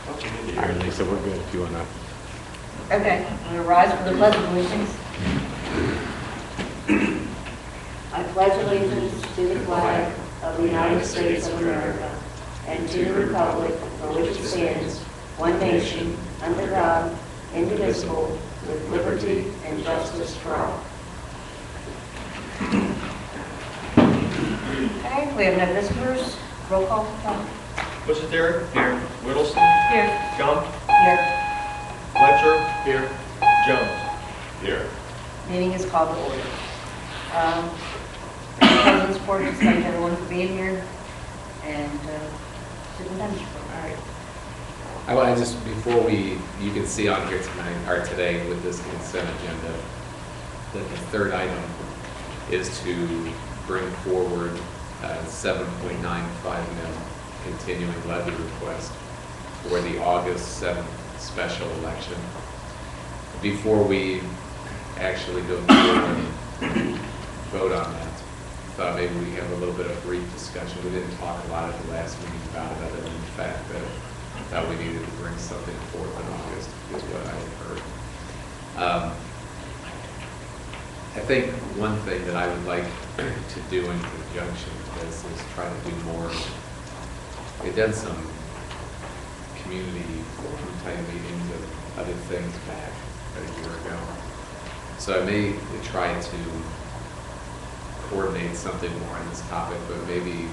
All right, Lisa, we're good if you want to. Okay, I'm going to rise for the pledge of allegiance. I pledge allegiance to the flag of the United States of America and to the republic for which it stands, one nation, under God, indivisible, with liberty and justice for all. Okay, we have no visitors. Roll call, Tom. Mrs. Terry? Here. Whittleston? Here. John? Here. Fletcher? Here. Jones? Here. Meeting is called to order. President's Court, just thank everyone for being here, and Superintendent's Report. All right. I just, before you can see on here tonight, or today with this consent agenda, that the third item is to bring forward a 7.95 mil continuing levy request for the August 7th special election. Before we actually go through and vote on that, I thought maybe we have a little bit of brief discussion. We didn't talk a lot at the last meeting about it, other than the fact that I thought we needed to bring something forth in August, is what I had heard. I think one thing that I would like to do in conjunction with this is try to do more. We've done some community forum type meetings of other things back a year ago. So I may try to coordinate something more on this topic, but maybe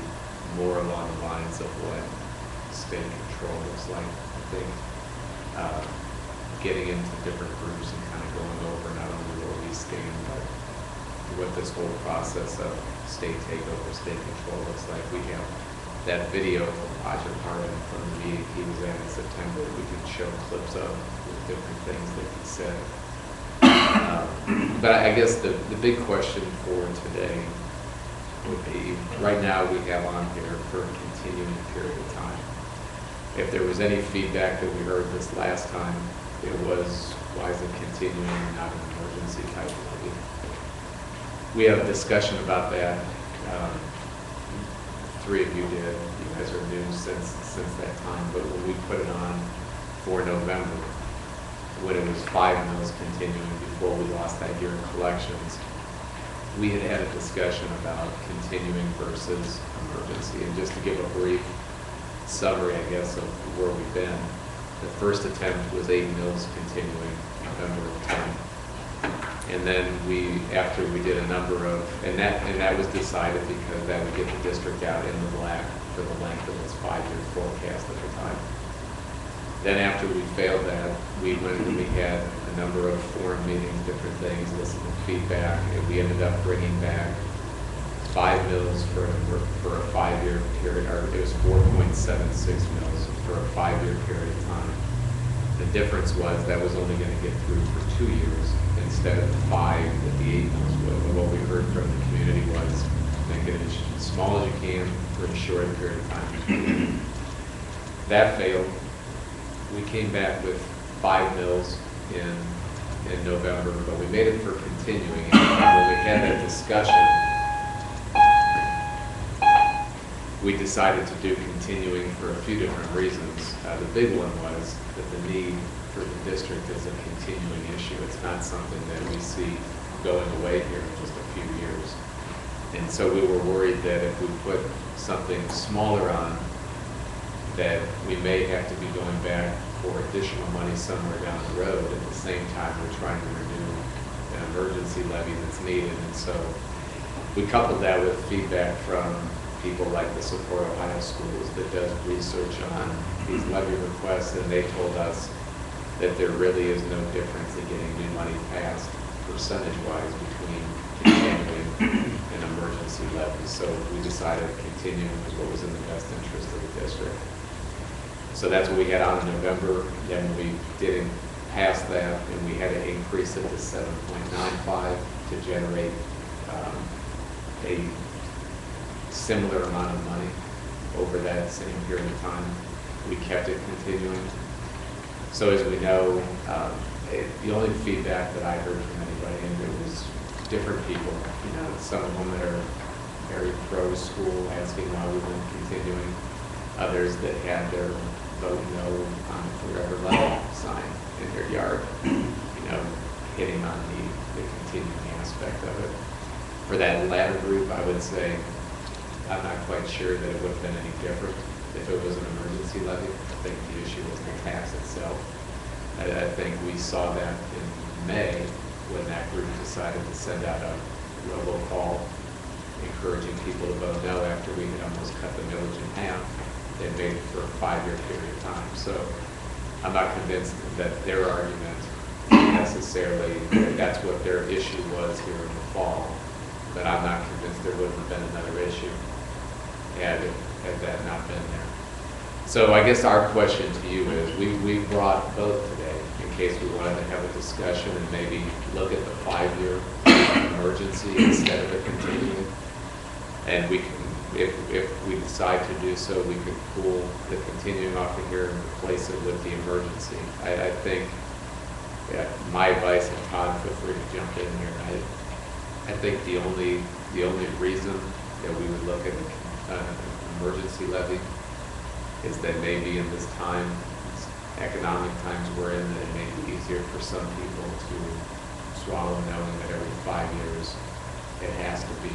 more along the lines of what state control looks like. I think getting into different groups and kind of going over not only where we stand, but what this whole process of state takeover, state control looks like. We have that video from Roger Hardin from the meeting he was at in September. We can show clips of with different things that he said. But I guess the big question for today would be, right now we have on here for a continuing period of time. If there was any feedback that we heard this last time, it was, why is it continuing and not an emergency type levy? We had a discussion about that. Three of you did. You guys are new since that time. But when we put it on for November, when it was 5 mils continuing before we lost that year in collections, we had a discussion about continuing versus emergency. And just to give a brief summary, I guess, of where we've been, the first attempt was 8 mils continuing November of 10. And then after we did a number of, and that was decided because that would get the district out in the black for the length of its 5-year forecast at the time. Then after we failed that, we went and we had a number of forum meetings, different things, listened to feedback, and we ended up bringing back 5 mils for a 5-year period, or it was 4.76 mils for a 5-year period of time. The difference was that was only going to get through for 2 years instead of the 5 that the 8 mils would. And what we heard from the community was, make it as small as you can for a short period of time. That failed. We came back with 5 mils in November, but we made it for continuing. And when we had that discussion, we decided to do continuing for a few different reasons. The big one was that the need for the district is a continuing issue. It's not something that we see going away here in just a few years. And so we were worried that if we put something smaller on, that we may have to be going back for additional money somewhere down the road. At the same time, we're trying to renew an emergency levy that's needed. And so we coupled that with feedback from people like the Support Ohio Schools that does research on these levy requests, and they told us that there really is no difference in getting new money passed percentage-wise between continuing and emergency levies. So we decided continuing was what was in the best interest of the district. So that's what we had on in November. Then we didn't pass that, and we had to increase it to 7.95 to generate a similar amount of money over that same period of time. We kept it continuing. So as we know, the only feedback that I heard from anybody, and it was different people, some of them that are very pro-school, asking why we weren't continuing, others that had their vote no on the forever levy sign in their yard, hitting on the continuing aspect of it. For that latter group, I would say, I'm not quite sure that it would have been any different if it was an emergency levy. I think the issue was the tax itself. I think we saw that in May when that group decided to send out a robocall encouraging people to vote no after we had almost cut the millage in half. They made it for a 5-year period of time. So I'm not convinced that their argument necessarily, that's what their issue was here in the fall. But I'm not convinced there wouldn't have been another issue had that not been there. So I guess our question to you is, we brought both today in case we wanted to have a discussion and maybe look at the 5-year emergency instead of a continuing. And we can, if we decide to do so, we could pull the continuing off of here and replace it with the emergency. I think, my advice, and Todd, feel free to jump in here. I think the only reason that we would look at an emergency levy is that maybe in this time, economic times we're in, that it may be easier for some people to swallow knowing that every 5 years it has to be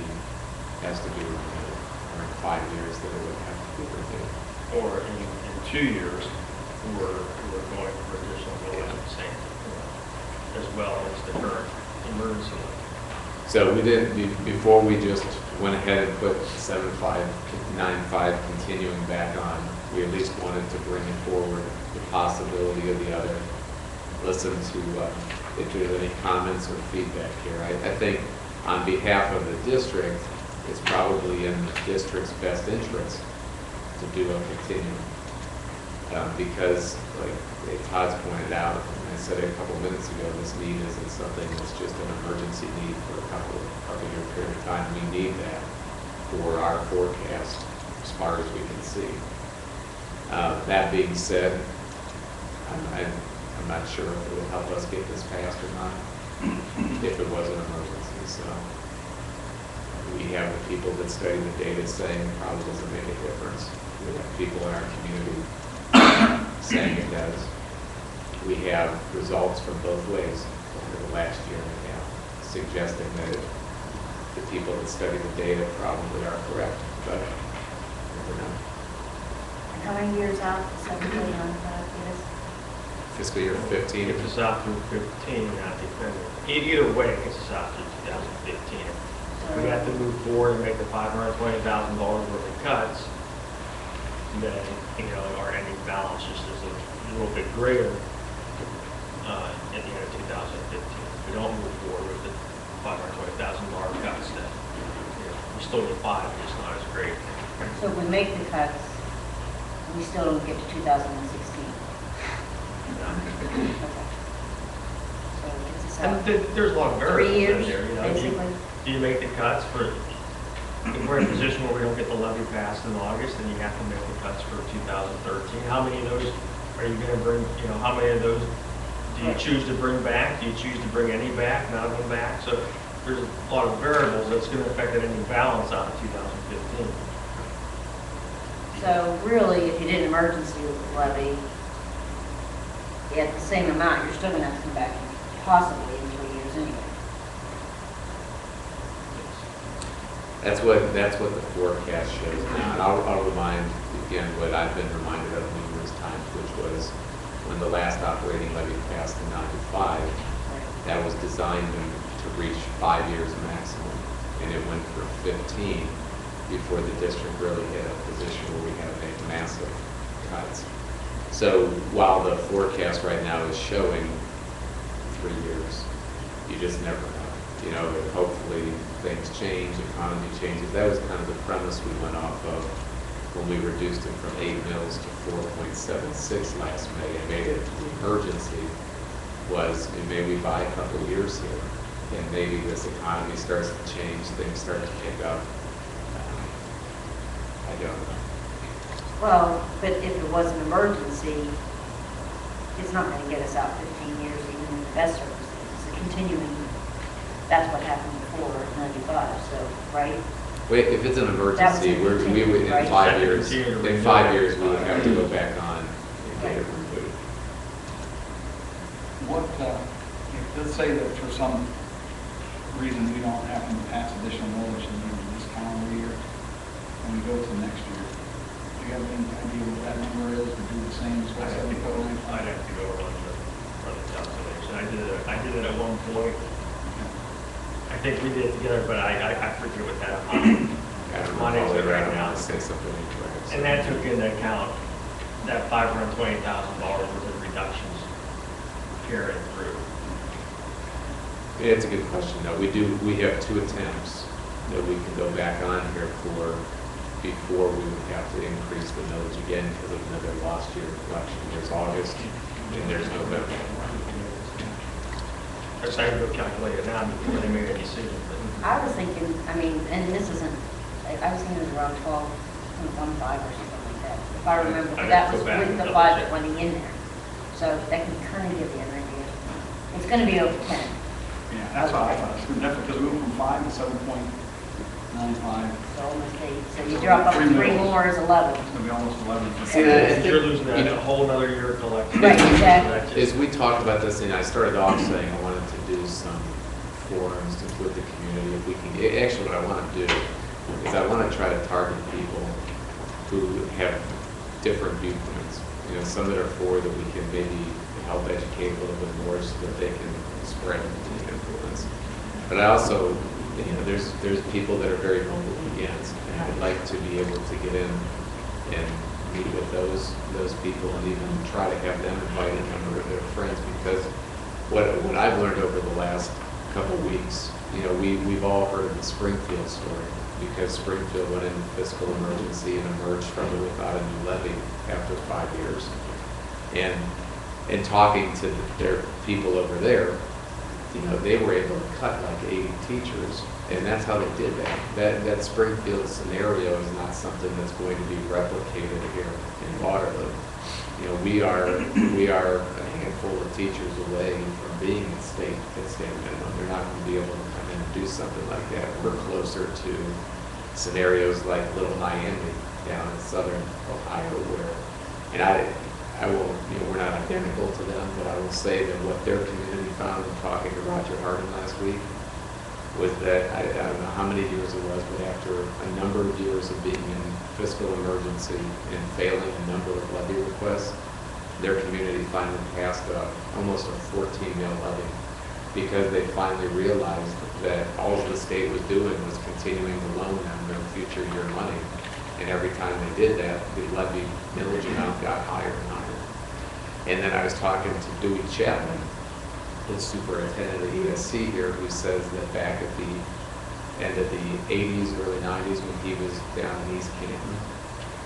renewed, or in 5 years that it would have to be renewed. Or in 2 years, we're going for additional millage as well as the current emergency levy. So we didn't, before we just went ahead and put 7595 continuing back on, we at least wanted to bring forward the possibility of the other. Listen to if there's any comments or feedback here. I think on behalf of the district, it's probably in the district's best interest to do a continuum. Because, like Todd's pointed out, and I said it a couple minutes ago, this need isn't something that's just an emergency need for a couple year period of time. We need that for our forecast as far as we can see. That being said, I'm not sure if it would help us get this passed or not, if it was an emergency. So we have the people that study the data saying it probably doesn't make a difference. We have people in our community saying it does. We have results from both ways over the last year and a half, suggesting that the people that study the data probably are correct, but never know. How many years out? 7 million on 5 years? Fiscal year 15. Gets us out through 15, not depending. Either way, it gets us out through 2015. We have to move forward and make the $520,000 worth of cuts. Then, our ending balance just is a little bit greater at the end of 2015. If we don't move forward with the $520,000 cuts, then we still get 5, but it's not as great. So if we make the cuts, we still don't get to 2016. Okay. So it gets us out There's a lot of 3 variables in years, there. basically. Do you make the cuts for, if we're in a position where we don't get the levy passed in August, then you have to make the cuts for 2013. How many of those are you going to bring, how many of those do you choose to bring back? Do you choose to bring any back, none of them back? So there's a lot of variables that's going to affect that ending balance out of 2015. So really, if you did an emergency levy at the same amount, you're still going to have to come back possibly in 3 years anyway. That's what the forecast shows now. And I'll remind again what I've been reminded of numerous times, which was when the last operating levy passed in '95, that was designed to reach 5 years maximum, and it went for 15 before the district really hit a position where we have made massive cuts. So while the forecast right now is showing 3 years, you just never know. Hopefully things change, economy changes. That was kind of the premise we went off of when we reduced it from 8 mils to 4.76 last May and made it the emergency, was maybe we buy a couple of years here, and maybe this economy starts to change, things start to pick up. I don't know. Well, but if it was an emergency, it's not going to get us out 15 years even in the best circumstances. It's a continuing, that's what happened before 95, so, right? Wait, if it's an emergency, we would, in right? 5 years, we would have to go back on get it removed. What, let's say that for some reason we don't happen to pass additional millage in this calendar year, and we go to next year, do you have any idea what that number is, to do the same as what's in the code? I'd have to go run the calculation. I did it at one point. I think we did it together, but I forget what that amount. I don't Money recall is it right right now. now to say something incorrect. And that took into account that $520,000 worth of reductions carried through. Yeah, it's a good question, though. We have 2 attempts that we can go back on here for before we would have to increase the millage again because of another lost year election. There's August and there's November. I can go calculate it now before they made a decision. I was thinking, I mean, and this isn't, I was thinking it was around 12.15 or something like that, if I remember, but that was with the 520 in there. So that can kind of give you an idea. It's going to be over 10. Yeah, that's what I thought, it's definitely, because we went from 5 to 7.95, So almost 8. So you drop up 3 more is 11. it's going to be almost 11. See, that- You're losing You that know- a whole nother year of collection. Right, exactly. That As just- we talked about this, and I started off saying I wanted to do some forums with the community, if we can, actually what I want to do is I want to try to target people who have different viewpoints. You know, some that are for that we can maybe help educate a little bit more so that they can spread the influence. But I also, you know, there's people that are very vocal against, and I'd like to be able to get in and meet with those people and even try to have them invite a number of their friends, because what I've learned over the last couple of weeks, you know, we've all heard the Springfield story, because Springfield went into fiscal emergency and emerged from it without a new levy after 5 years. And talking to their people over there, you know, they were able to cut like 80 teachers, and that's how they did that. That Springfield scenario is not something that's going to be replicated here in Waterloo. You know, we are a handful of teachers away from being at state minimum. They're not going to be able to come in and do something like that. We're closer to scenarios like Little Miami down in southern Ohio, where, and I will, you know, we're not identical to them, but I will say that what their community found in talking to Roger Hardin last week was that, I don't know how many years it was, but after a number of years of being in fiscal emergency and failing a number of levy requests, their community finally passed almost a 14-mil levy, because they finally realized that all the state was doing was continuing to loan them their future year money. And every time they did that, the levy millage amount got higher and higher. And then I was talking to Dewey Chapman, the superintendent of ESC here, who says that back at the end of the 80s, early 90s, when he was down in East Canton,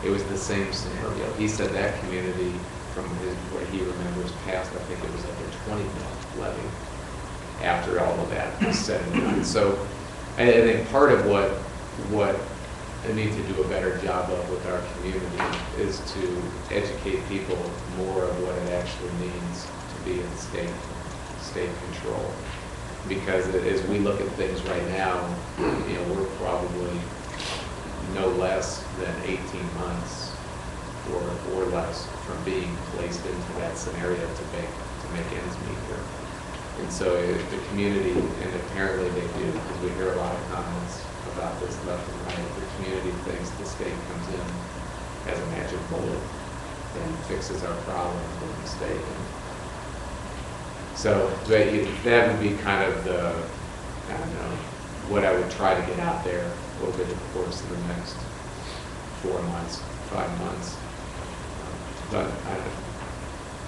it was the same scenario. He said that community, from what he remembers, passed, I think it was like a 20-mil levy after all of that was said and done. So I think part of what I need to do a better job of with our community is to educate people more of what it actually means to be in state control. Because as we look at things right now, you know, we're probably no less than 18 months or less from being placed into that scenario to make ends meet here. And so the community, and apparently they do, because we hear a lot of comments about this left and right, the community thinks the state comes in as a magic bullet and fixes our problems with the state. So that would be kind of the, I don't know, what I would try to get out there over the course of the next 4 months, 5 months. But I don't know.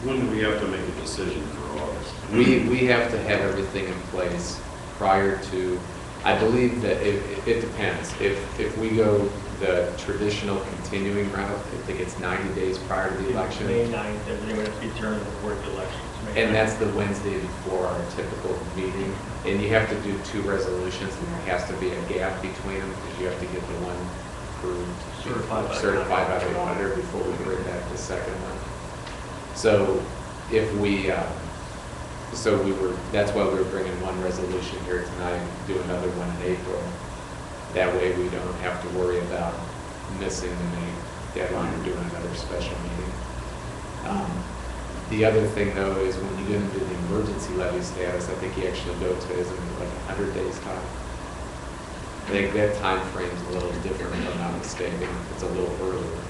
When do we have to make a decision for August? We have to have everything in place prior to, I believe that it depends. If we go the traditional continuing route, I think it's 90 days prior to the election. May 9th, everything would have to be turned before the elections. And that's the Wednesday before our typical meeting. And you have to do 2 resolutions, and there has to be a gap between them, because you have to get the one approved, certified by the auditor before we bring back the second one. So if we, that's why we were bringing one resolution here tonight, do another one in April. That way we don't have to worry about missing the May deadline or doing another special meeting. The other thing though is when you get into the emergency levy status, I think you actually go to, isn't it like 100 days time? I think that time frame's a little different, if I'm not mistaken. It's a little earlier.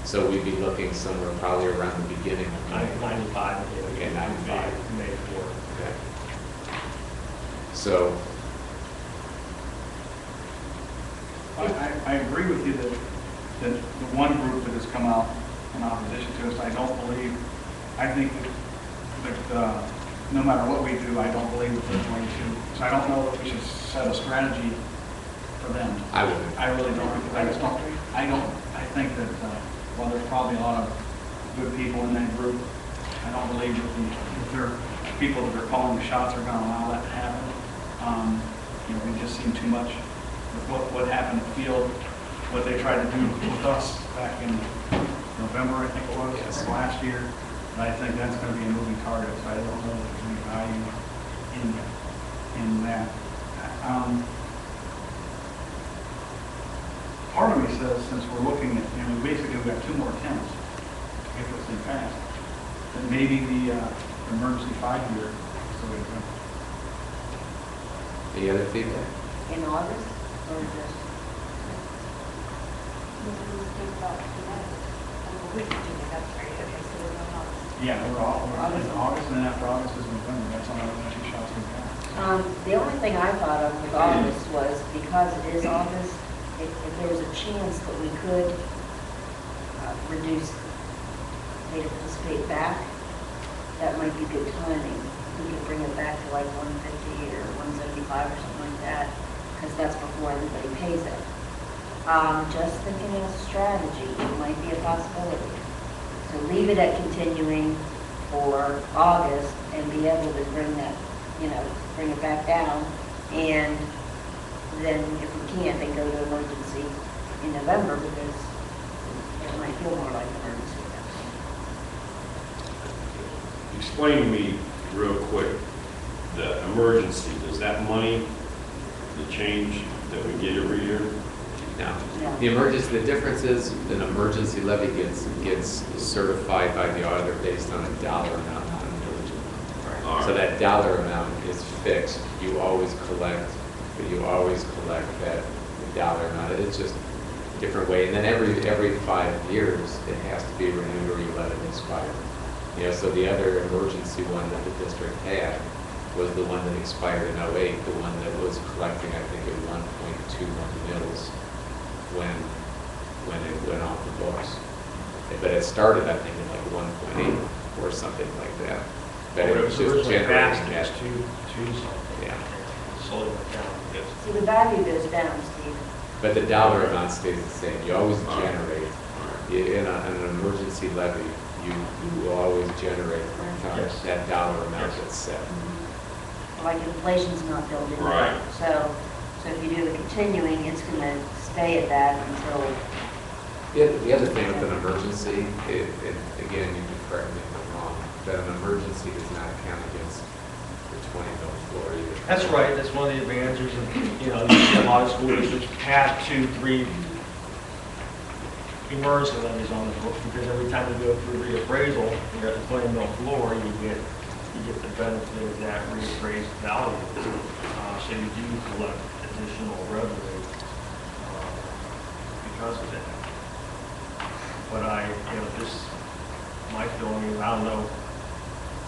So we'd be looking somewhere probably around the beginning of May. 95. Okay, 95. May 4. Okay. So, I agree with you that the one group that has come out in opposition to us, I think that no matter what we do, I don't believe that they're going to, so I don't know that we should set a strategy for them. I wouldn't. I really don't, because I think that, while there's probably a lot of good people in that group, I don't believe that the people that are calling the shots are gonna allow that to happen. We've just seen too much with what happened at Field, what they tried to do with us back in November, I think it was, Yes. last year. And I think that's gonna be a moving target, so I don't know if there's any value in that. Part of me says, since we're looking at, basically we've got 2 more attempts to get this thing passed, that maybe the emergency 5-year is the way to go. Any other feedback? In August, or just? Yeah, we're in August, and then after August is November, that's all the 2 shots we've got. The only thing I thought of with August was because it is August, if there was a chance that we could reduce, pay to participate back, that might be good timing. We could bring it back to like 150 or 175 or something like that, because that's before everybody pays it. Just thinking as a strategy, it might be a possibility. So leave it at continuing for August and be able to bring that, bring it back down. And then if we can't, then go to emergency in November, because it might feel more like emergency. Explain to me real quick, the emergency, does that money, the change that we get every year? No. No. The emergency, the difference is an emergency levy gets certified by the auditor based on a dollar amount, not a millage amount. All So right. that dollar amount is fixed. You always collect that dollar amount. It's just a different way. And then every 5 years, it has to be renewed or you let it expire. So the other emergency one that the district had was the one that expired in '08, the one that was collecting, I think, at 1.21 mils when it went off the books. But it started, I think, at like 1.8 or something like that. But it was just originally generating passed, it that. was 2 something. Yeah. Slowly went down. Yes. See, the value goes down, Steve. But the dollar amount stays the same. You always All right. generate, in an emergency levy, you will always generate Yes. that dollar amount Yes. that's set. Like inflation's not built in. Right. So if you do the continuing, it's going to stay at that until, The other thing with an emergency, again, you can correct me if I'm wrong, that an emergency does not count against the 20 mil floor either. That's right, that's one of the advantages of, you see a lot of school districts have 2, 3 emergency levies on the books, because every time you go through reappraisal, you're at the 20 mil floor, you get the benefit of that reappraised value. So you do collect additional revenue because of that. But my feeling is, I don't know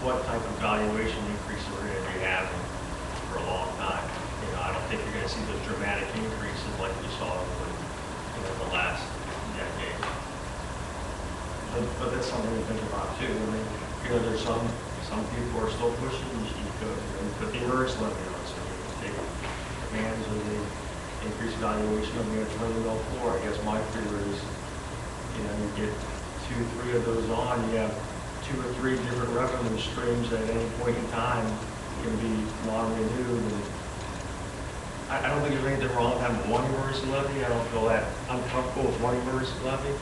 what type of valuation increase we're going to be having for a long time. I don't think you're going to see those dramatic increases like we saw in the last decade. But that's something to think about too. There's some people are still pushing, you put the emergency levy on, so you take advantage of the increased valuation of the 20 mil floor. I guess my fear is, you get 2, 3 of those on, you have 2 or 3 different revenue streams that at any point in time can be non-renewed. And I don't think there's anything wrong with having one emergency levy. I don't feel that uncomfortable with one emergency levy.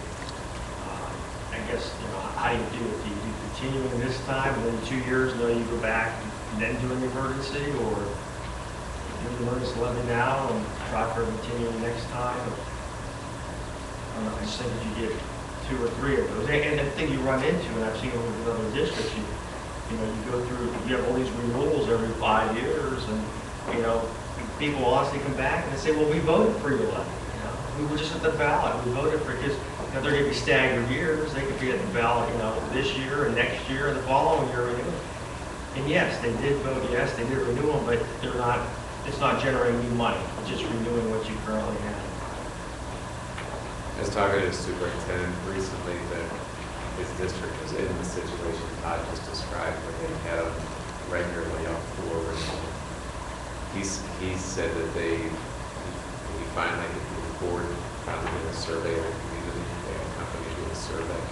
I guess, how do you do it? Do you continue in this time, and then 2 years, and then you go back and then do an emergency, or do the emergency levy now and try for continuing next time? I don't know, I just think if you get 2 2 or 3 of those. And the thing you run into, and I've seen it with other districts, you know, you go through, you have all these renewals every 5 years, and, you know, people honestly come back and they say, well, we voted for you, you know, we were just at the ballot, we voted for, because, you know, they're going to be staggered years, they could be at the ballot, you know, this year and next year and the following year renewing. And yes, they did vote, yes, they did renew them, but they're not, it's not generating new money, it's just renewing what you currently have. I was talking to a superintendent recently that his district was in the situation Todd just described, where they had them regularly up for renewal. He said that he finally, the board finally did a survey of the community, they had a company do a survey,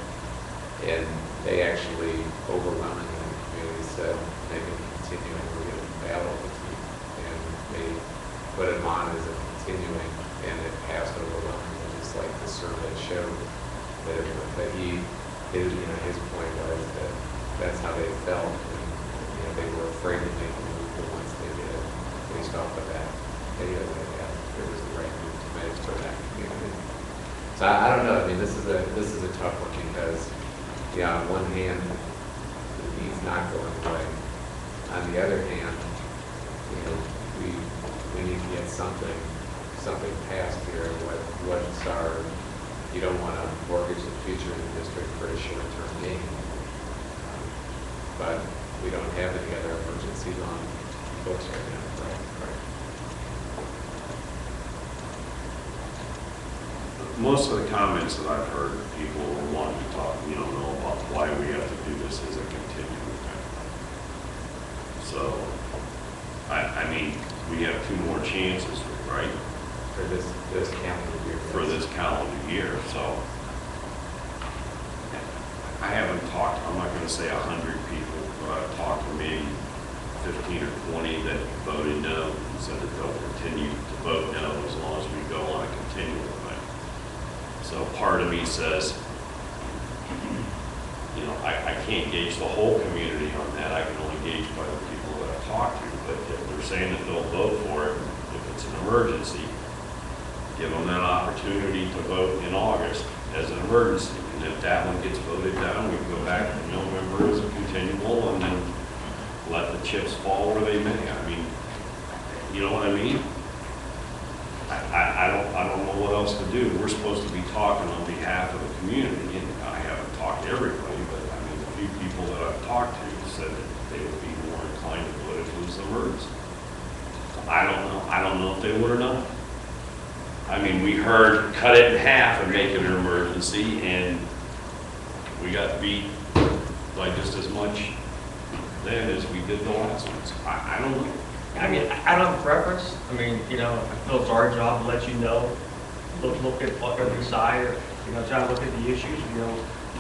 and they actually overwhelmingly in the community said they can continue and we're going to battle with you. And they put him on as a continuing, and it passed overwhelmingly, just like the survey showed. But his point was that that's how they felt, and you know, they were afraid to make the move, but once they did, based off of that data they had, it was the right move to make for that community. So I don't know. I mean, this is a tough one because, yeah, on one hand, the need's not going away. On the other hand, you know, we need to get something passed here. What's our, you don't want to mortgage the future of the district for a short-term gain. But we don't have any other emergencies on books right now. Right. Most of the comments that I've heard, people are wanting to talk, know about why we have to do this as a continuing thing. So, I mean, we have 2 more chances, right? For this calendar year. For this calendar year, so. I haven't talked, I'm not going to say 100 people, but I've talked to maybe 15 or 20 that voted no, and said that they'll continue to vote no as long as we go on a continual thing. So part of me says, I can't gauge the whole community on that. I can only gauge by the people that I've talked to. But if they're saying that they'll vote for it, if it's an emergency, give them that opportunity to vote in August as an emergency. And if that one gets voted down, we can go back to November as a continual and then let the chips fall where they may. I mean, you know what I mean? I don't know what else to do. We're supposed to be talking on behalf of the community, and I haven't talked to everybody, but I mean, the few people that I've talked to said that they would be more inclined to vote if it was an emergency. I don't know. I don't know if they would or not. I mean, we heard cut it in half and make it an emergency, and we got beat by just as much then as we did the last ones. I don't know. I mean, I don't have a preference. I mean, I feel it's our job to let you know, look at every side, try to look at the issues.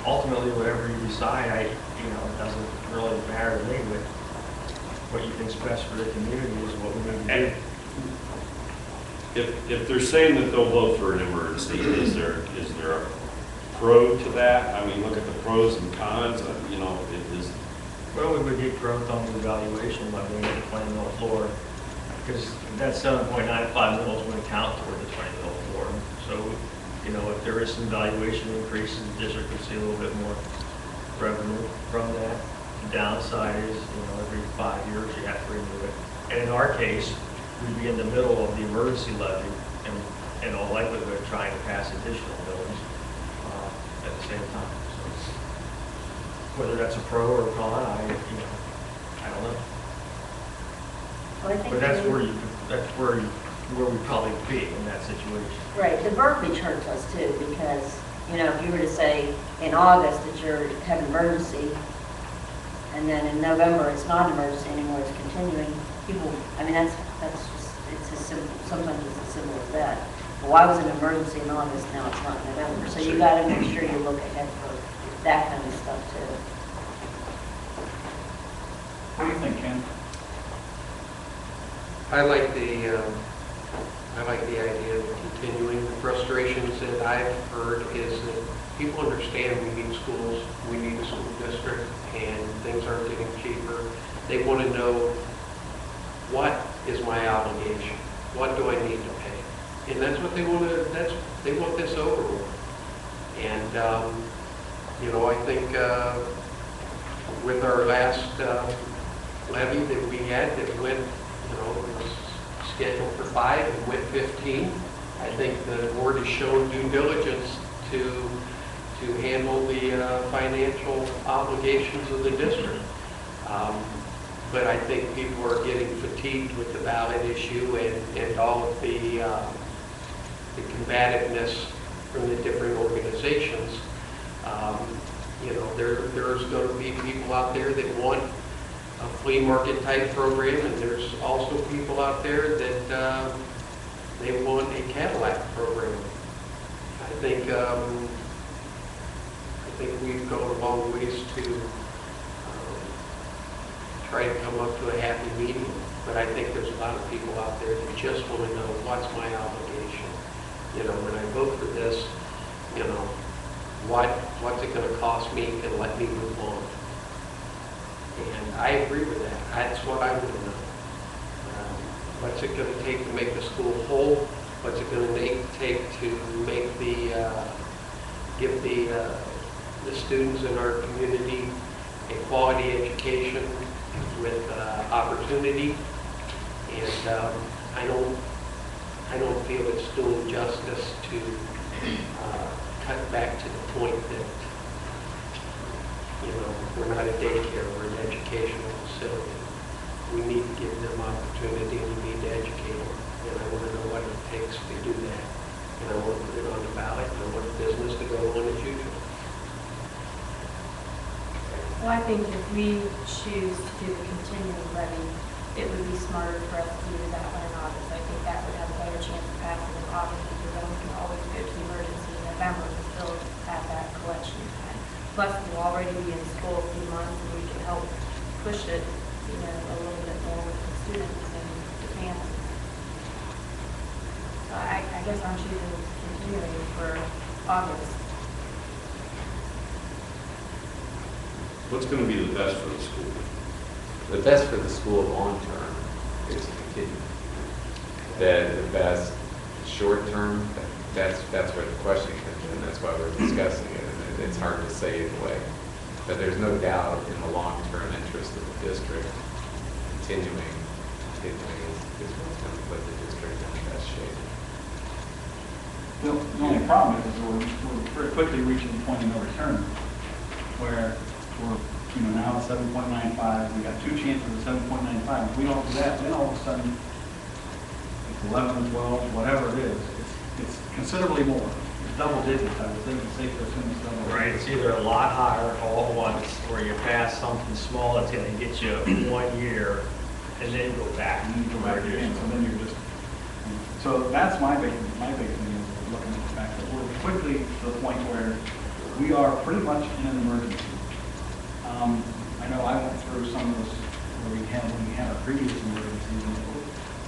Ultimately, whatever you decide, it doesn't really matter to me. But what you think's best for the community is what we need to do. If they're saying that they'll vote for an emergency, is there a pro to that? I mean, look at the pros and cons. It is. Well, we would get growth on the evaluation by doing it at the 20 mil floor, because that 7.95 mils wouldn't count toward the 20 mil floor. So, if there is some valuation increases, the district would see a little bit more revenue from that. The downside is, every 5 years you have to renew it. And in our case, we'd be in the middle of the emergency levy, and in all likelihood trying to pass additional bills at the same time. So, whether that's a pro or a con, I don't know. Well, I think But that's where we probably be in that situation. right, the verbiage hurts us too, because, if you were to say in August that you're having an emergency, and then in November it's not an emergency anymore, it's continuing, people, that's just, it's as simple, sometimes it's as simple as that. But why was it an emergency in August, now it's not in November? So you gotta make sure you look ahead for that kind of stuff too. What do you think, Ken? I like the idea of continuing. The frustrations that I've heard is that people understand we need schools, we need a school district, and things aren't getting cheaper. They want to know, what is my obligation? What do I need to pay? And that's what they want to, they want this over with. And You know, I think with our last levy that we had that went, you know, it was scheduled for 5 and went 15, I think the board has shown due diligence to handle the financial obligations of the district. But I think people are getting fatigued with the ballot issue and all of the combativeness from the different organizations. You know, there's going to be people out there that want a flea market type program, and there's also people out there that they want a Cadillac program. I think we've gone a long ways to try to come up to a happy medium, but I think there's a lot of people out there that just want to know what's my obligation. You know, when I vote for this, you know, what's it going to cost me and let me move on. And I agree with that. That's what I want to know. What's it going to take to make the school whole? What's it going to take to make give the students in our community a quality education with opportunity? And I don't feel it's doing justice to cut back to the point that, you know, we're not a daycare, we're an educational facility. We need to give them opportunity and we need to educate them. And I want to know what it takes to do that. And I want to put it on the ballot and I want the business to go on as usual. Well, I think if we choose to do the continuing levy, it would be smarter for us to do that one in August. I think that would have a better chance of passing in August because then we can always go to emergency in November and still have that collection time. Plus, we'll already be in school a few months and we can help push it, you know, a little bit more with the students and the families. So I guess I'm choosing continuing for August. What's going to be the best for the school? The best for the school long term is to continue. The best short term, that's where the question comes in. That's why we're discussing it. And it's hard to say in a way. But there's no doubt in the long term interest of the district, continuing is what's going to put the district in the best shape. The only problem is we're very quickly reaching the point of no return where we're, you know, now at 7.95, we got 2 chances at 7.95. If we don't do that, then all of a sudden it's 11, 12, whatever it is. It's considerably more. It's double digits, I would think it's safe to assume it's double digits. Right, it's either a lot higher all at once, or you pass something small that's going to get you 1 year, and then go back. And then you go back again, so then you're just, so that's my big thing is looking at the fact that we're quickly to the point where we are pretty much in an emergency. I know I went through some of this where when we had our previous emergencies,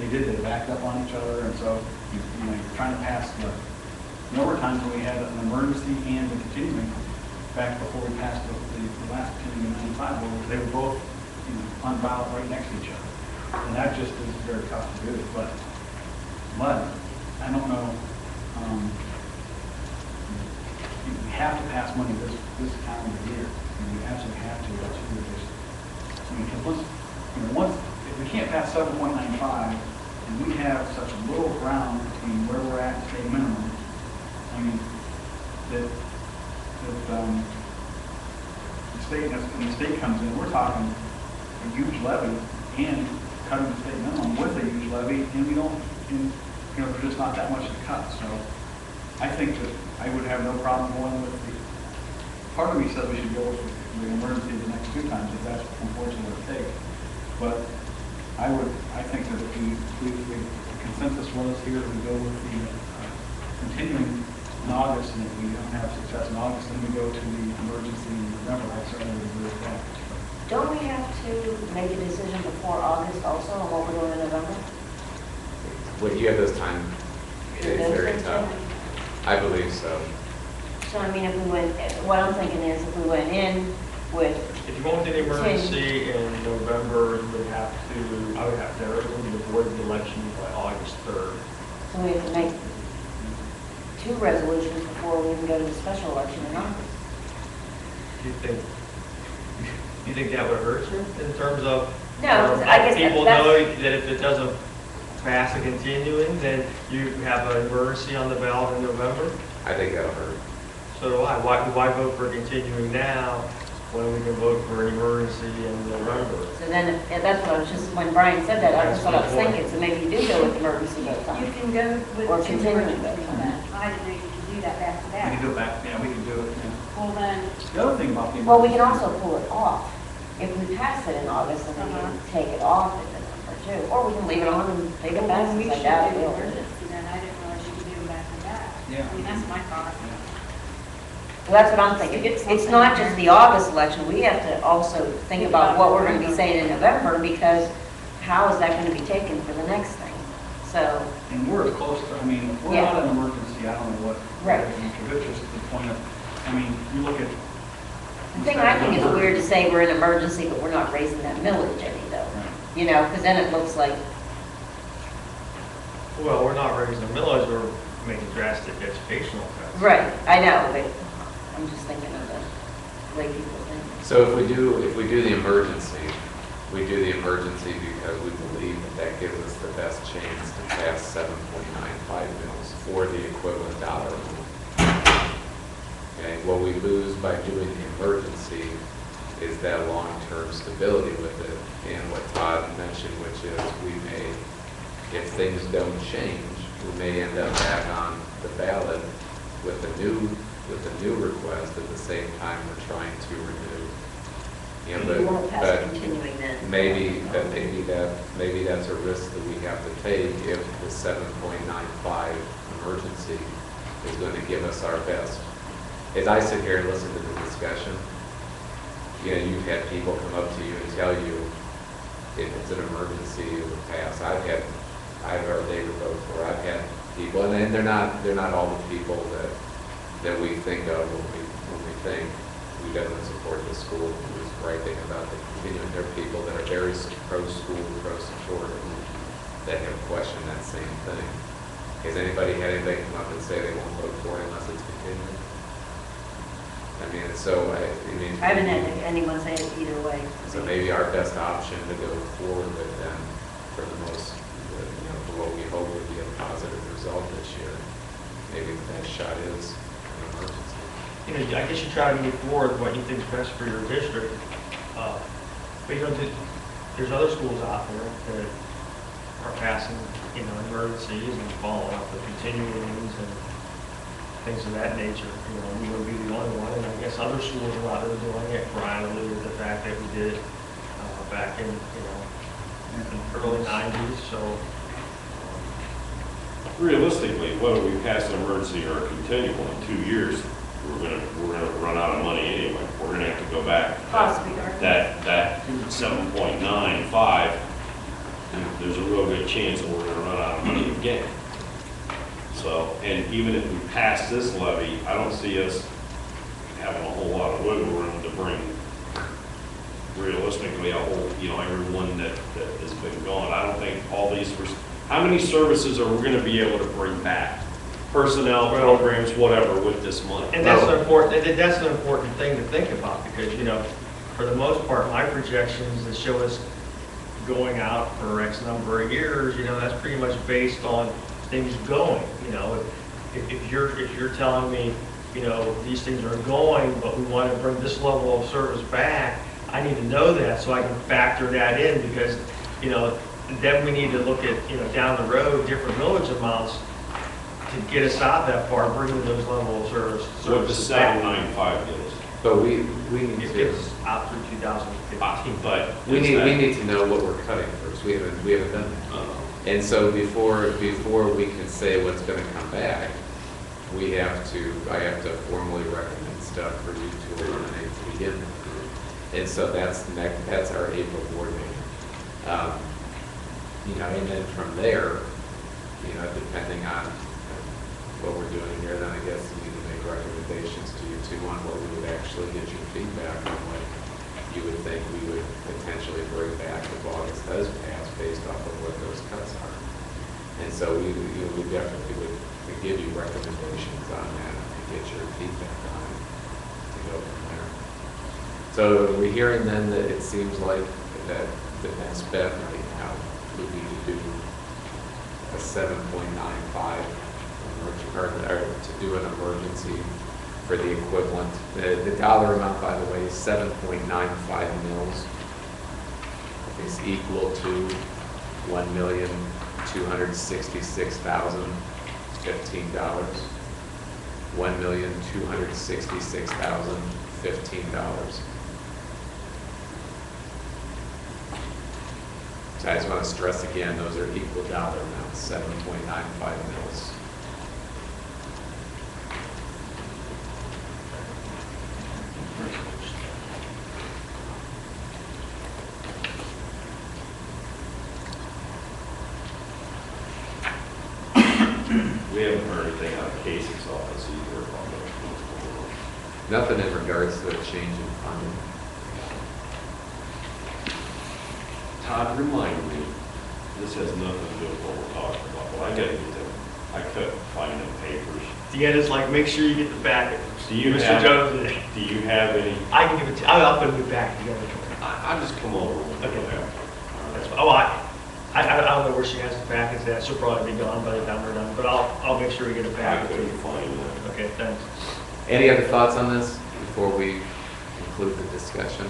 they backed up on each other, and so you know, you're trying to pass there were times when we had an emergency and a continuing back before we passed the last continuing in 95, where they were both, you know, on ballot right next to each other, and that just is very tough to do. But I don't know. We have to pass money this calendar year. We absolutely have to. That's just, I mean, because once, if we can't pass 7.95, and we have such a little ground between where we're at and state minimum, I mean, that when the state comes in, we're talking a huge levy and cutting the state minimum with a huge levy, and we don't, and, you know, there's just not that much to cut. So I think that I would have no problem going with the, part of me says we should go with the emergency the next 2 times, if that's unfortunately what it takes. But I think that if the consensus was here, we go with the continuing in August, and if we don't have success in August, then we go to the emergency in November. I certainly would agree with that. Don't we have to make a decision before August also on what we're doing in November? When you have those time, it is very tough. I believe so. So I mean, if we went, what I'm thinking is if we went in with, If you went to the emergency in November, you would have to, I would have to avoid the election by August 3rd. so we have to make 2 resolutions before we even go to the special election in August. you think that would hurt you in terms of? No, I guess people that's- know that if it doesn't pass a continuing, then you have an emergency on the ballot in November? I think that'll hurt. So do I. Why vote for continuing now when we can vote for an emergency in November? So then, that's what I was just, when Brian said that, that's what I was thinking, so maybe you do go with emergency vote You time. can go with Or two continuing emergencies vote. on that. I didn't know you could do that back to We back. can do it back, yeah, we can do it, yeah. Well, then, The other thing about the. Well, we can also pull it off. If we pass it in August, then we can Uh-huh. take it off in November too. Or we can leave it on and take it back, well, we since I should doubt it do will. emergency then. I didn't realize you could do them back to back. Yeah. I mean, that's my thought. Well, that's what I'm thinking. It's not just the August election, we have to also think about what we're gonna be saying in November, because how is that gonna be taken for the next thing? So, And we're as close to, I mean, if we're Yeah. not an emergency, I don't know what. Right. But just to the point of, I mean, you look at. the thing I think is weird to say we're in emergency, but we're not raising that millage any though. Right. You know, because then it looks like, Well, we're not raising the millage, we're making drastic educational cuts. right, I know, but I'm just thinking of the way people think. So if we do the emergency, we do the emergency because we believe that that gives us the best chance to pass 7.95 mils or the equivalent dollar amount. Okay, what we lose by doing the emergency is that long-term stability with it. And what Todd mentioned, which is we may, if things don't change, we may end up back on the ballot with a new request at the same time we're trying to renew. You know, You won't pass but continuing then. maybe that's a risk that we have to take if the 7.95 emergency is going to give us our best. As I sit here and listen to the discussion, you know, you've had people come up to you and tell you if it's an emergency, it would pass. Or they would vote for. I've had people, and they're not all the people that we think of when we think who doesn't support the school, who's griping about the continuing. There are people that are very pro-school, pro-support, that have questioned that same thing. Has anybody had anybody come up and say they won't vote for it unless it's continuing? I mean, I haven't had anyone say it either way. so maybe our best option to go forward with them for the most, for what we hope would be a positive result this year, maybe the best shot is an emergency. You know, I guess you try to move forward with what you think is best for your district. But you know, there's other schools out there that are passing, emergencies and following up with continuings and things of that nature. We would be the only one, and I guess other schools are out there doing it. Brian alluded to the fact that we did it back in, in the early 90s, so. Realistically, whether we pass an emergency or a continual in 2 years, we're gonna run out of money anyway. We're gonna have to go back. Possibly. That 7.95, there's a real good chance that we're gonna run out of money again. So, and even if we pass this levy, I don't see us having a whole lot of wiggle room to bring realistically a whole, everyone that has been gone. I don't think all these, how many services are we gonna be able to bring back? Personnel, programs, whatever, with this money. And that's an important thing to think about, because, for the most part, my projections that show us going out for X number of years, that's pretty much based on things going. If you're telling me, these things are going, but we want to bring this level of service back, I need to know that so I can factor that in, because, then we need to look at, down the road, different millage amounts to get us out that far, bringing those level of service. What the 795 is. But we need It to, gets out through 2015. But we is that- need to know what we're cutting first. We haven't done that. And so before we can say what's going to come back, I have to formally recommend stuff for you to eliminate to begin with. And so that's our April board meeting. And then from there, depending on what we're doing here, then I guess we need to make recommendations to you too on what we would actually get your feedback on what you would think we would potentially bring back if August does pass based off of what those cuts are. And so we definitely would give you recommendations on that and get your feedback on it to go from there. So we're hearing then that it seems like that the best bet right now would be to do a 7.95 or to do an emergency for the equivalent. The dollar amount, by the way, is 7.95 mils. Is equal to $1,266,015. $1,266,015. So I just want to stress again, those are equal dollar amounts, 7.95 mils. We haven't heard anything out of Casey's office either about what's going on. Nothing in regards to a change in funding. Todd, remind me, this has nothing to do with what we're talking about, but I gotta get them, I couldn't find them papers. Yeah, it's like, make sure you get the packet. Do you Mr. have, Jones, do you have any, I can give it to, I'll put it back together. I'll just come over with it. Okay. That's Oh, I don't know where she has the packets at, she'll probably be gone by the time we're done, but I'll make sure we get a I packet. couldn't find that. Okay, thanks. Any other thoughts on this before we conclude the discussion?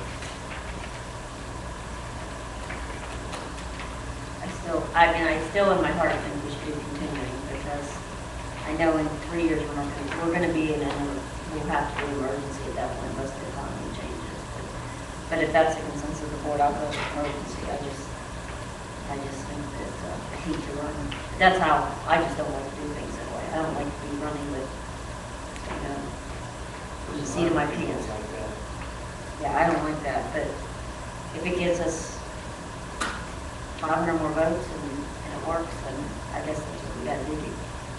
I still in my heart think we should be continuing, because I know in 3 years we're going to be in we'll have to do emergency at that point unless the economy changes. But if that's the consensus of the board, I'll go with emergency. I just think that I hate to run. That's how, I just don't like to do things that way. I don't like to be running with, the seat of my pants. Yeah, I don't like that, but if it gives us 500 more votes and it works, then I guess that's what we got to do to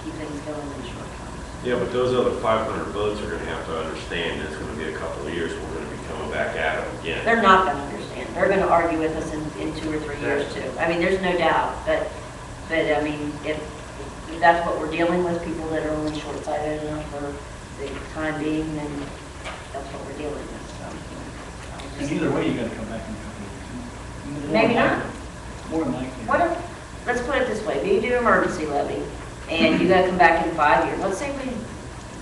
keep things going in the short term. Yeah, but those other 500 votes are gonna have to understand it's gonna be a couple of years, we're gonna be coming back at them again. They're not going to understand. They're going to argue with us in 2 or 3 years too. I mean, there's no doubt, but I mean, if that's what we're dealing with, people that are only short-sighted enough for the time being, then that's what we're dealing with, so. And either way, you gotta come back in a couple of weeks. Maybe not. More than likely. What if, let's put it this way, you do emergency levy, and you gotta come back in 5 years. Let's say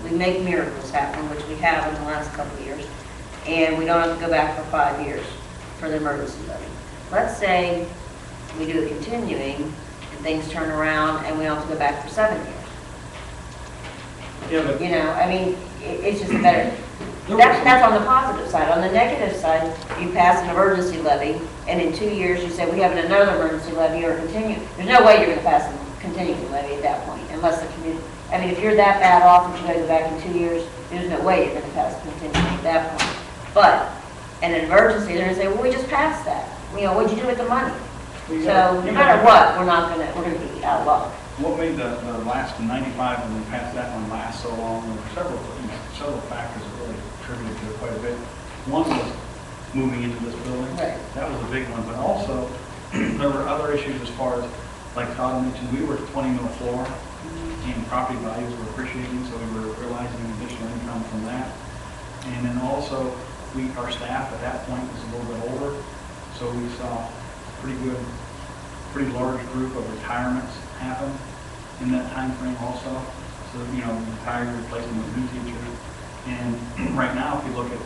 we make miracles happen, which we have in the last couple of years, and we don't have to go back for 5 years for the emergency levy. Let's say we do it continuing, and things turn around, and we don't have to go back for 7 years. Yeah, but I mean, it's just a better, that's on the positive side. On the negative side, you pass an emergency levy, and in 2 years, you say, we have another emergency levy or continue. There's no way you're going to pass a continuing levy at that point, unless the community, I mean, if you're that bad off and you got to go back in 2 years, there's no way you're going to pass continuing at that point. But in an emergency, they're going to say, well, we just passed that. What'd you do with the money? So no matter what, we're going to be out of luck. what made the last 95 when we passed that one last so long, there were several factors that really contributed to it quite a bit. One was moving into this building. Right. That was a big one, but also there were other issues as far as, like Todd mentioned, we were 20 mil floor and property values were appreciating, so we were realizing additional income from that. And then also, our staff at that point was a little bit older, so we saw pretty large group of retirements happen in that time frame also. So, retired, replacing with new teachers. And right now, if you look at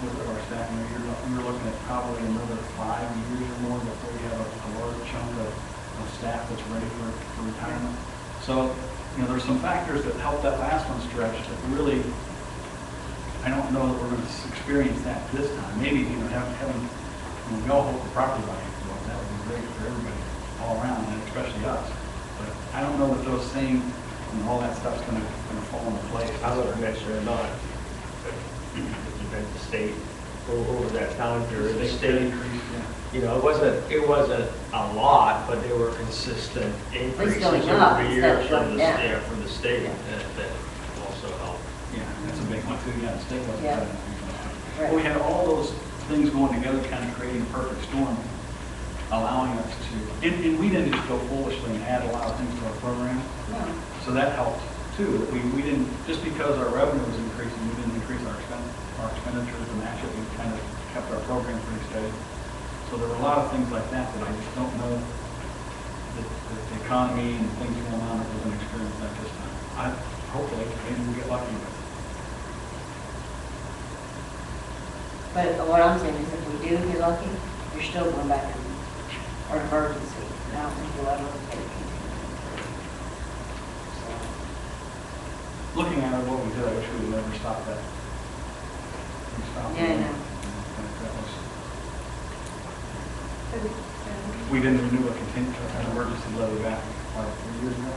with our staff, you're looking at probably another 5 years or more before we have a large chunk of staff that's ready for retirement. So, there's some factors that helped that last one stretch that really, I don't know that we're going to experience that this time. Maybe, having, we all hope the property value goes up. That would be great for everybody all around, and especially us. But I don't know that those same, all that stuff's going to fall into place. I don't know next year or not. But if you bet the state over that time period, the state increase, yeah. it wasn't a lot, but they were consistent increases going up over instead years of going down. from the state, Yeah. that also helped. Yeah, that's a big one too. Yeah, the state wasn't. Yeah. Well, we had all those things going together, kind of creating a perfect storm, allowing us to, and we didn't just go foolishly and add a lot of things to our program. No. So that helped too. That we didn't, just because our revenue was increasing, we didn't increase our expenditures to match it. We kind of kept our program pretty steady. So there were a lot of things like that that I just don't know that the economy and things going on that we're going to experience that this time. Hopefully, maybe we'll get lucky with it. But what I'm saying is if we do get lucky, you're still going back in an emergency. And I don't think you'll ever take it. So, Looking at it, what we did, I wish we would never stop that. We stopped Yeah, I it. know. That was, we didn't renew an emergency levy back, like, 3 years ago.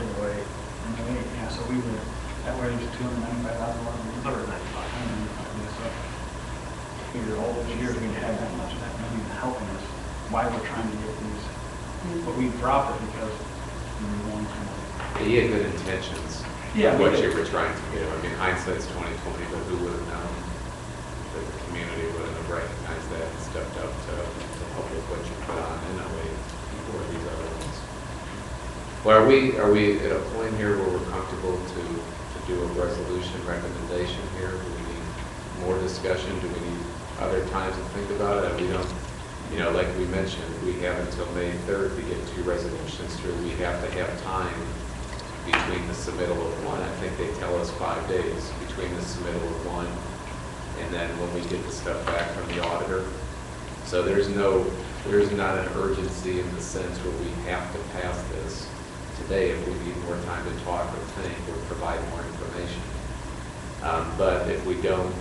In a way, Yeah, so we were, that raised $295,000. $195. Yeah, so figure all those years we had that much of that money helping us, why we're trying to get these, but we dropped it because we were wanting to. He had good intentions. Yeah, we What did. you were trying to do. I mean, hindsight's 20/20, but who would have known that the community wouldn't have recognized that and stepped up to help with what you put on in a way before these other ones. Well, are we at a point here where we're comfortable to do a resolution recommendation here? Do we need more discussion? Do we need other times to think about it? We don't, like we mentioned, we have until May 3rd to get 2 resolutions through. We have to have time between the submittal of one. I think they tell us 5 days between the submittal of one and then when we get the stuff back from the auditor. So there's not an urgency in the sense where we have to pass this today if we need more time to talk or think or provide more information. But if we don't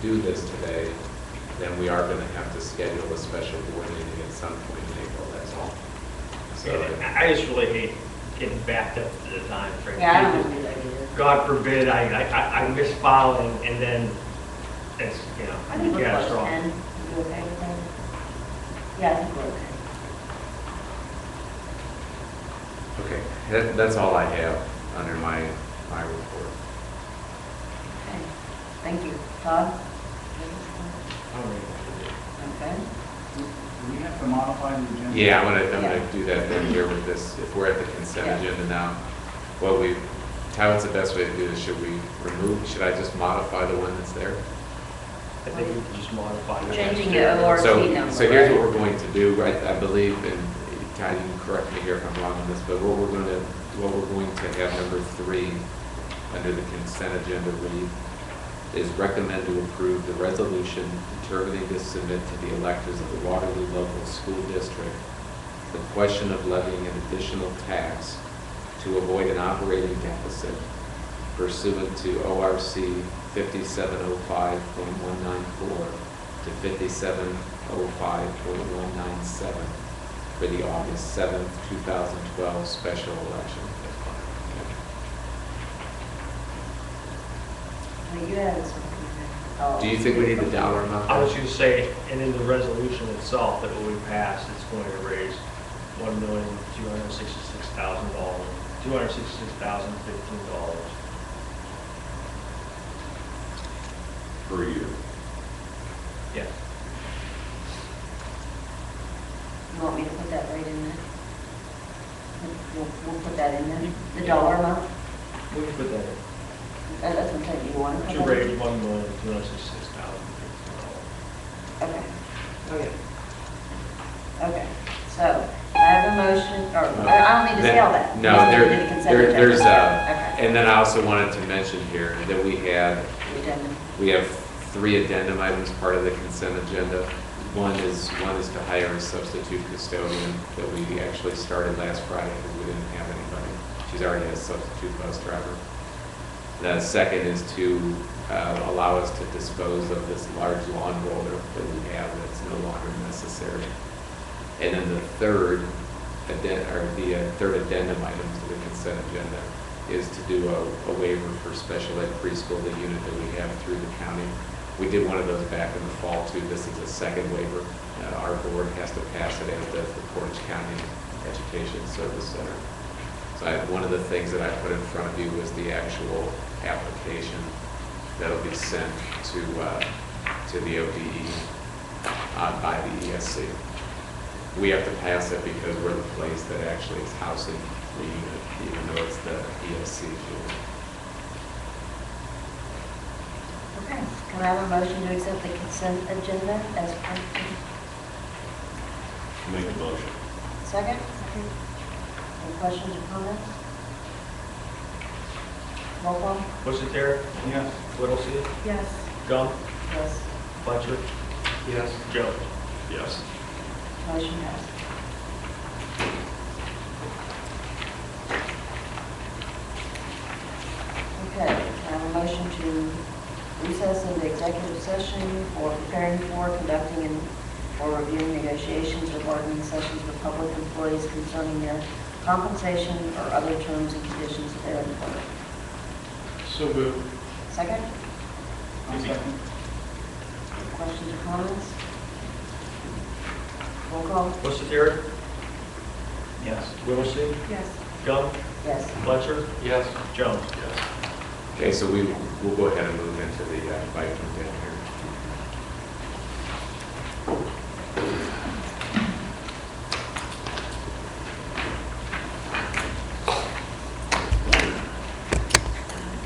do this today, then we are going to have to schedule a special board meeting at some point in April, that's all. So, I just really hate getting backed up to the time frame. Yeah, I don't want to do that either. God forbid I miss filing and then it's, I think we're close, catastrophic. Ken. You okay with that? Yeah, I think we're okay. okay, that's all I have under my report. Okay. Thank you. Todd? Okay. Do we have to modify the agenda? Yeah, I'm gonna Yeah. do that then here with this, if we're at the consent Yeah. agenda now. What's the best way to do this? Should I just modify the one that's there? I think we can just modify it. Changing the ORC number. So here's what right? we're going to do, I believe, and Todd, you can correct me here if I'm wrong on this, but what we're going to have number 3 under the consent agenda read is recommend to approve the resolution determining to submit to the electors of the Waterloo Local School District the question of levying an additional tax to avoid an operating deficit pursuant to ORC 5705.194 to 5705.197 for the August 7th, 2012 special election. Well, you had something. Oh. Do you think we need the dollar amount? I was going to say, and in the resolution itself that will be passed, it's going to raise $1,266,015. Per year. Yeah. You want me to put that right in there? We'll put that in there, the dollar amount? We can put that in. That's what I'm saying, you want to To put that in? raise $1,266,015. Okay. Okay, so I have a motion, or I don't need to say all that. No, You want me to do the consent agenda? there's Okay. and then I also wanted to mention here that we have The agenda. 3 addendum items part of the consent agenda. One is to hire a substitute custodian that we actually started last Friday because we didn't have anybody. She's already a substitute bus driver. The second is to allow us to dispose of this large lawn roller that we have that's no longer necessary. And then the third addendum item to the consent agenda is to do a waiver for special ed preschool, the unit that we have through the county. We did one of those back in the fall too. This is a second waiver. Our board has to pass it as the Portage County Education Service Center. So one of the things that I put in front of you was the actual application that'll be sent to the ODE by the ESC. We have to pass it because we're the place that actually is housing the unit, even though it's the ESC unit. Okay. Can I have a motion to accept the consent agenda as printed? Make the motion. Second? Any questions or comments? Roll call? Bushy Yes. Whittlesey, Yes. Gump, Yes. Fletcher, Yes. Jones. Yes. Motion passed. Okay, I have a motion to recess into executive session for preparing for, conducting, and or reviewing negotiations or bargaining sessions with public employees concerning their compensation or other terms and conditions of their employment. So moved. Second? I'll second. Questions or comments? Roll call? Bushy Yes. Whittlesey, Yes. Gump, Yes. Fletcher, Yes. Jones. Yes. Okay, so we'll go ahead and move into the bike from down here.